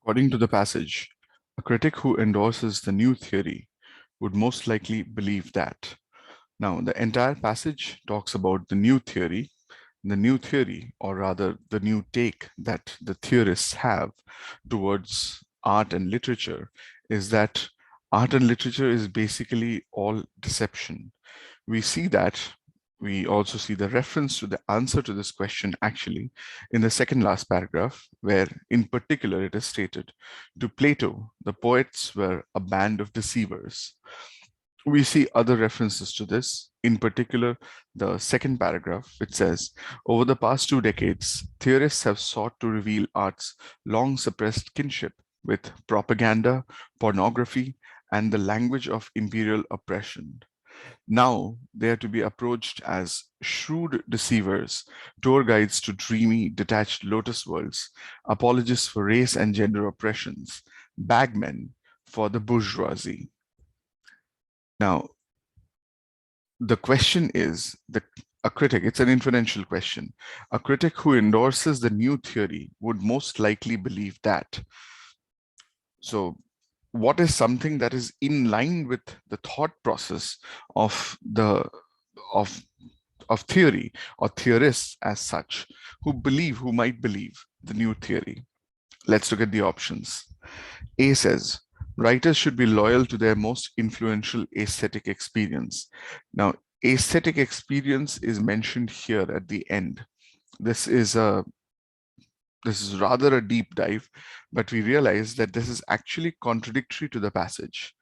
According to the passage, a critic who endorses the new theory would most likely believe that. Now, the entire passage talks about the new theory. The new theory, or rather the new take that the theorists have towards art and literature, is that art and literature is basically all deception. We see that. We also see the reference to the answer to this question actually in the second last paragraph, where in particular it is stated, to Plato, the poets were a band of deceivers. We see other references to this, in particular, the second paragraph, which says, over the past 2 decades, theorists have sought to reveal art's long suppressed kinship with propaganda, pornography, and the language of imperial oppression. Now they are to be approached as shrewd deceivers, tour guides to dreamy, detached lotus worlds, apologists for race and gender oppressions, bagmen for the bourgeoisie. Now, the question is, a critic, it's an inferential question. A critic who endorses the new theory would most likely believe that. So what is something that is in line with the thought process of the of of theory or theorists as such who might believe the new theory? Let's look at the options. A says writers should be loyal to their most influential aesthetic experience. Now, aesthetic experience is mentioned here at the end. This is rather a deep dive, but we realize that this is actually contradictory to the passage.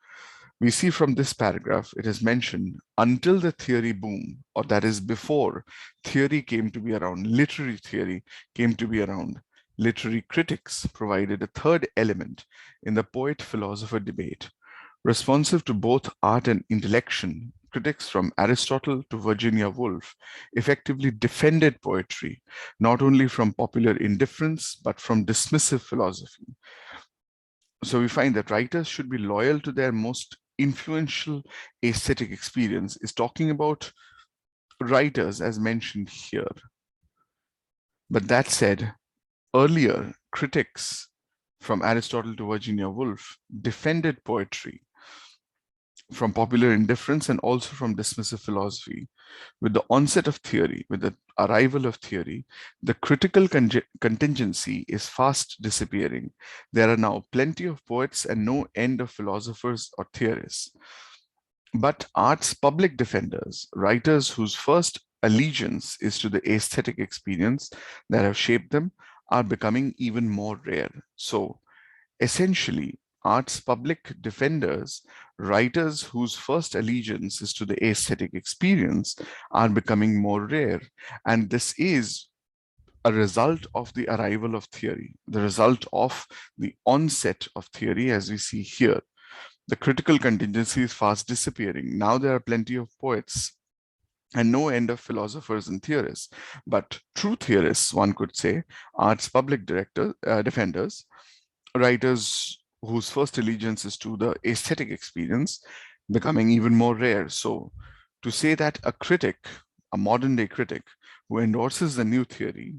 We see from this paragraph, it is mentioned until the theory boom, or that is before theory came to be around, literary theory came to be around, literary critics provided a third element in the poet-philosopher debate. Responsive to both art and intellection, critics from Aristotle to Virginia Woolf effectively defended poetry, not only from popular indifference, but from dismissive philosophy. So we find that writers should be loyal to their most influential aesthetic experience is talking about writers as mentioned here. But that said, earlier critics from Aristotle to Virginia Woolf defended poetry from popular indifference and also from dismissive philosophy. With the onset of theory, with the arrival of theory, the critical contingency is fast disappearing. There are now plenty of poets and no end of philosophers or theorists. But art's public defenders, writers whose first allegiance is to the aesthetic experience that have shaped them, are becoming even more rare. So essentially, art's public defenders, writers whose first allegiance is to the aesthetic experience, are becoming more rare. And this is a result of the arrival of theory, the result of the onset of theory, as we see here. The critical contingency is fast disappearing. Now there are plenty of poets and no end of philosophers and theorists. But true theorists, one could say, art's public defenders, writers whose first allegiance is to the aesthetic experience, becoming even more rare. So to say that a critic, a modern day critic who endorses the new theory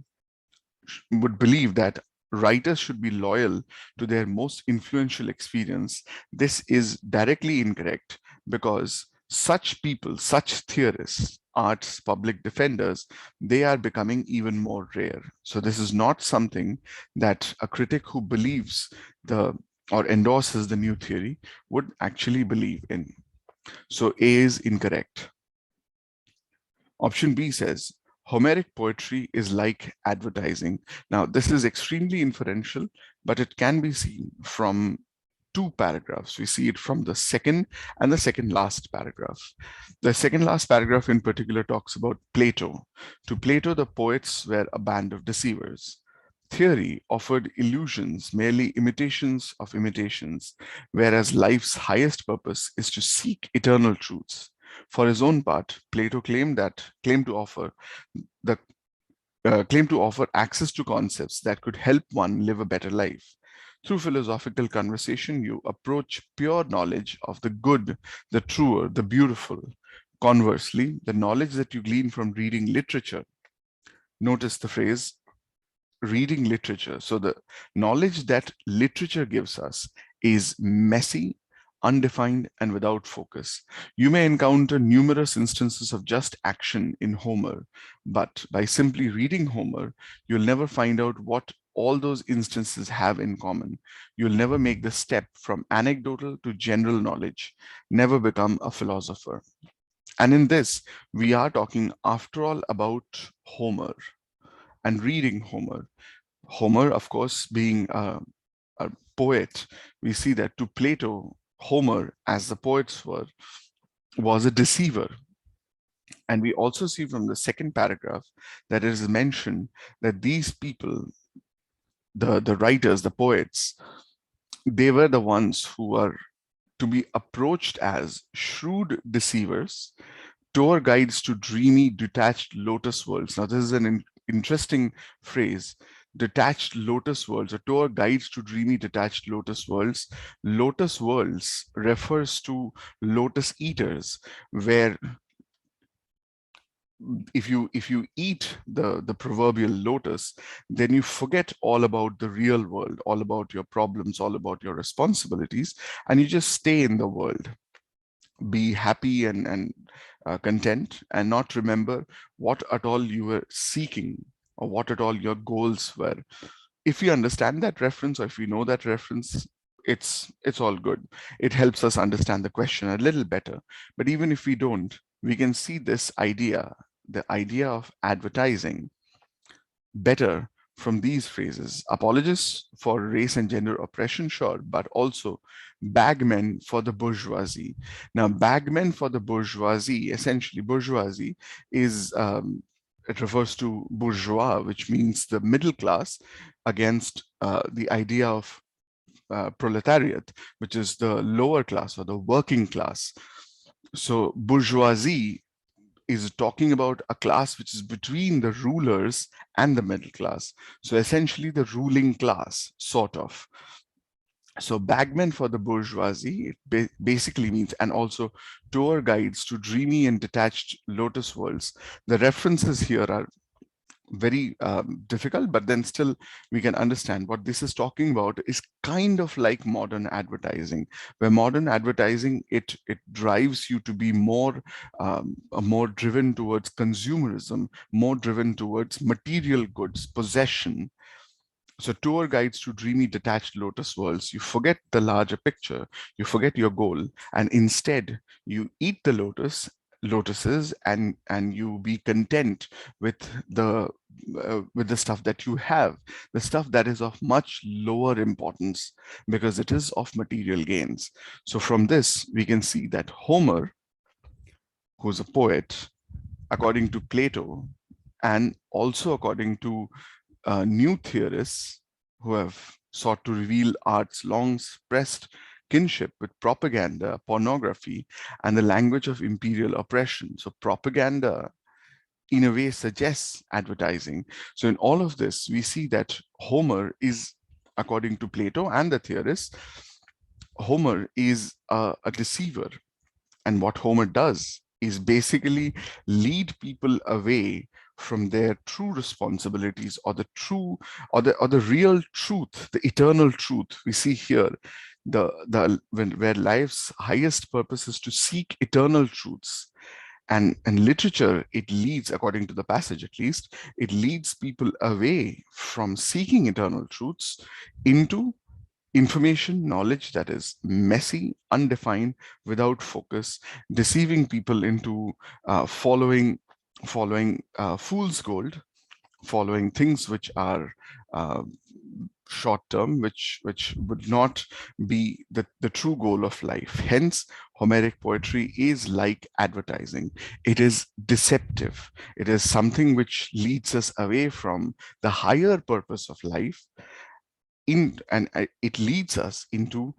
would believe that writers should be loyal to their most influential experience, this is directly incorrect because such people, such theorists, arts, public defenders, they are becoming even more rare. So this is not something that a critic who believes or endorses the new theory would actually believe in. So A is incorrect. Option B says, Homeric poetry is like advertising. Now, this is extremely inferential, but it can be seen from two paragraphs. We see it from the second and the second last paragraph. The second last paragraph in particular talks about Plato. To Plato, the poets were a band of deceivers. Theory offered illusions, merely imitations of imitations, whereas life's highest purpose is to seek eternal truths. For his own part, Plato claimed to offer access to concepts that could help one live a better life. Through philosophical conversation, you approach pure knowledge of the good, the truer, the beautiful. Conversely, the knowledge that you glean from reading literature, notice the phrase, reading literature. So the knowledge that literature gives us is messy, undefined, and without focus. You may encounter numerous instances of just action in Homer, but by simply reading Homer, you'll never find out what all those instances have in common. You'll never make the step from anecdotal to general knowledge, never become a philosopher. And in this, we are talking, after all, about Homer and reading Homer. Homer, of course, being a poet, we see that to Plato, Homer, as the poets were, was a deceiver. And we also see from the second paragraph that it is mentioned that these people, the writers, the poets, they were the ones who are to be approached as shrewd deceivers, tour guides to dreamy, detached lotus worlds. Now, this is an interesting phrase. Detached lotus worlds, or tour guides to dreamy, detached lotus worlds. Lotus worlds refers to lotus eaters, where if you eat the proverbial lotus, then you forget all about the real world, all about your problems, all about your responsibilities, and you just stay in the world, be happy and content, and not remember what at all you were seeking or what at all your goals were. If we understand that reference, or if we know that reference, it's all good. It helps us understand the question a little better. But even if we don't, we can see this idea, the idea of advertising, better from these phrases. Apologists for race and gender oppression, sure, but also bagmen for the bourgeoisie. Now, bagmen for the bourgeoisie, essentially bourgeoisie is, it refers to bourgeois, which means the middle class, against the idea of proletariat, which is the lower class or the working class. So bourgeoisie is talking about a class which is between the rulers and the middle class. So essentially the ruling class, sort of. So bagmen for the bourgeoisie, it basically means, and also tour guides to dreamy and detached lotus worlds. The references here are very difficult, but then still we can understand what this is talking about is kind of like modern advertising, where modern advertising, it drives you to be more driven towards consumerism, more driven towards material goods, possession. So tour guides to dreamy detached lotus worlds, you forget the larger picture, you forget your goal, and instead you eat the lotuses, and you be content with the stuff that you have, the stuff that is of much lower importance because it is of material gains. So from this we can see that Homer, who's a poet, according to Plato, and also according to new theorists who have sought to reveal art's long suppressed kinship with propaganda, pornography, and the language of imperial oppression. So propaganda, in a way, suggests advertising. So in all of this, we see that Homer is, according to Plato and the theorists, Homer is a deceiver. And what Homer does is basically lead people away from their true responsibilities, or the true, or the real truth, the eternal truth. We see here where life's highest purpose is to seek eternal truths. And literature, it leads, according to the passage at least, it leads people away from seeking eternal truths into information, knowledge that is messy, undefined, without focus, deceiving people into following fool's gold, following things which are uh, short term, which would not be the true goal of life. Hence, Homeric poetry is like advertising. It is deceptive. It is something which leads us away from the higher purpose of life, and it leads us into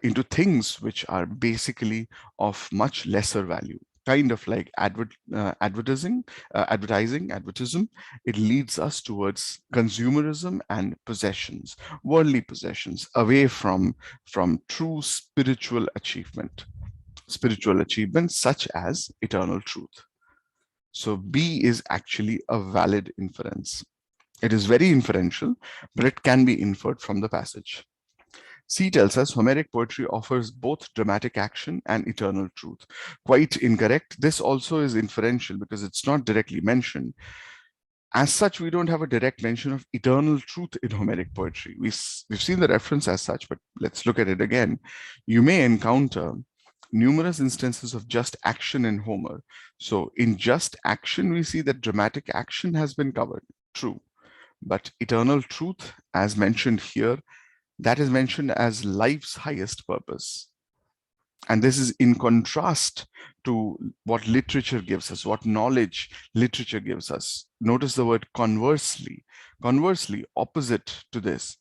into things which are basically of much lesser value, kind of like advertising. It leads us towards consumerism and possessions, worldly possessions, away from true spiritual achievements such as eternal truth. So B is actually a valid inference. It is very inferential, but it can be inferred from the passage. C tells us Homeric poetry offers both dramatic action and eternal truth. Quite incorrect. This also is inferential because it's not directly mentioned. As such, we don't have a direct mention of eternal truth in Homeric poetry. We've seen the reference as such, but let's look at it again. You may encounter numerous instances of just action in Homer. So in just action, we see that dramatic action has been covered. True. But eternal truth, as mentioned here, that is mentioned as life's highest purpose. And this is in contrast to what literature gives us, what knowledge literature gives us. Notice the word conversely. Conversely, opposite to this,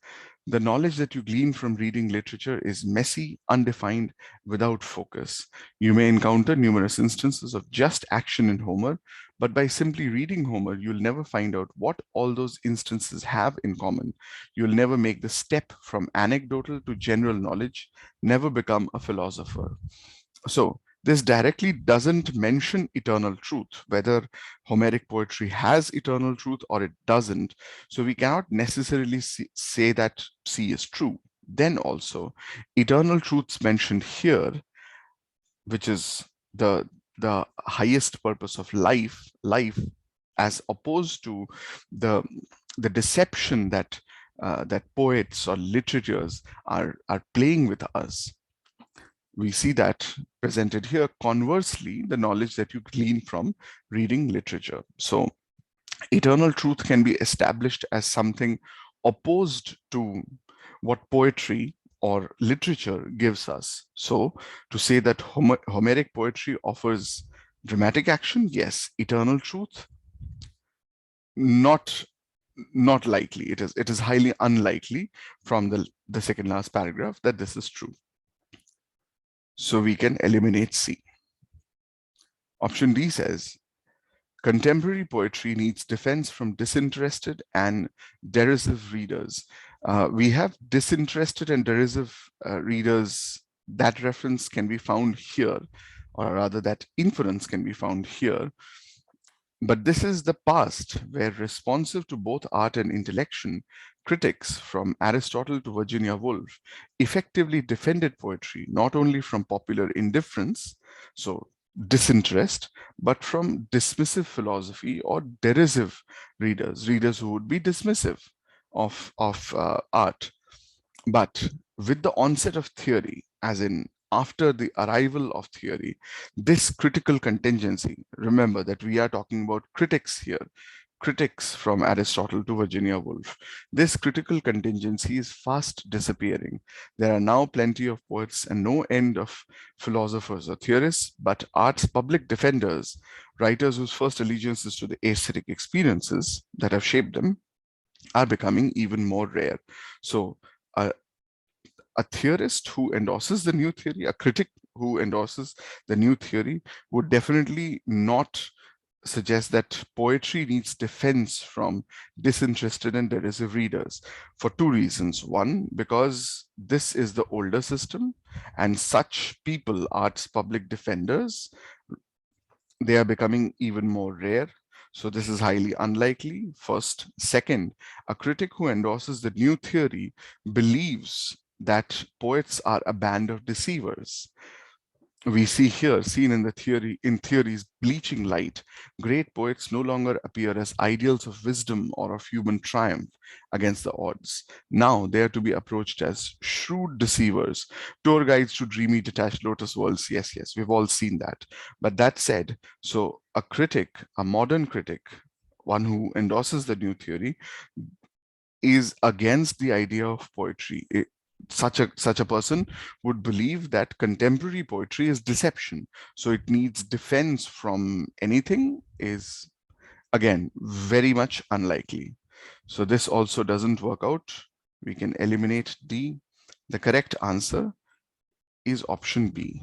the knowledge that you glean from reading literature is messy, undefined, without focus. You may encounter numerous instances of just action in Homer, but by simply reading Homer, you'll never find out what all those instances have in common. You'll never make the step from anecdotal to general knowledge, never become a philosopher. So this directly doesn't mention eternal truth, whether Homeric poetry has eternal truth or it doesn't. So we cannot necessarily say that C is true. Then also, eternal truths mentioned here, which is the highest purpose of life, as opposed to the deception that that poets or literatures are playing with us. We see that presented here. Conversely, the knowledge that you glean from reading literature. So eternal truth can be established as something opposed to what poetry or literature gives us. So to say that Homeric poetry offers dramatic action, yes. Eternal truth, not likely. It is highly unlikely from the second last paragraph that this is true. So we can eliminate C. Option D says, contemporary poetry needs defense from disinterested and derisive readers. We have disinterested and derisive readers. That reference can be found here, or rather that inference can be found here. But this is the past, where responsive to both art and intellection, critics from Aristotle to Virginia Woolf effectively defended poetry, not only from popular indifference, so disinterest, but from dismissive philosophy or derisive readers who would be dismissive of art. But with the onset of theory, as in after the arrival of theory, this critical contingency, remember that we are talking about critics here, critics from Aristotle to Virginia Woolf. This critical contingency is fast disappearing. There are now plenty of poets and no end of philosophers or theorists, but art's public defenders, writers whose first allegiance is to the aesthetic experiences that have shaped them, are becoming even more rare. So a theorist who endorses the new theory, a critic who endorses the new theory, would definitely not suggest that poetry needs defense from disinterested and derisive readers for two reasons. One, because this is the older system, and such people, art's public defenders, they are becoming even more rare. So this is highly unlikely, first. Second, a critic who endorses the new theory believes that poets are a band of deceivers. We see here, seen in theory's bleaching light, great poets no longer appear as ideals of wisdom or of human triumph against the odds. Now they are to be approached as shrewd deceivers, tour guides to dreamy detached lotus worlds. Yes, we've all seen that. But that said, so a critic, a modern critic, one who endorses the new theory, is against the idea of poetry. Such a person would believe that contemporary poetry is deception, so it needs defense from anything is, again, very much unlikely. So this also doesn't work out. We can eliminate D. The correct answer is option B.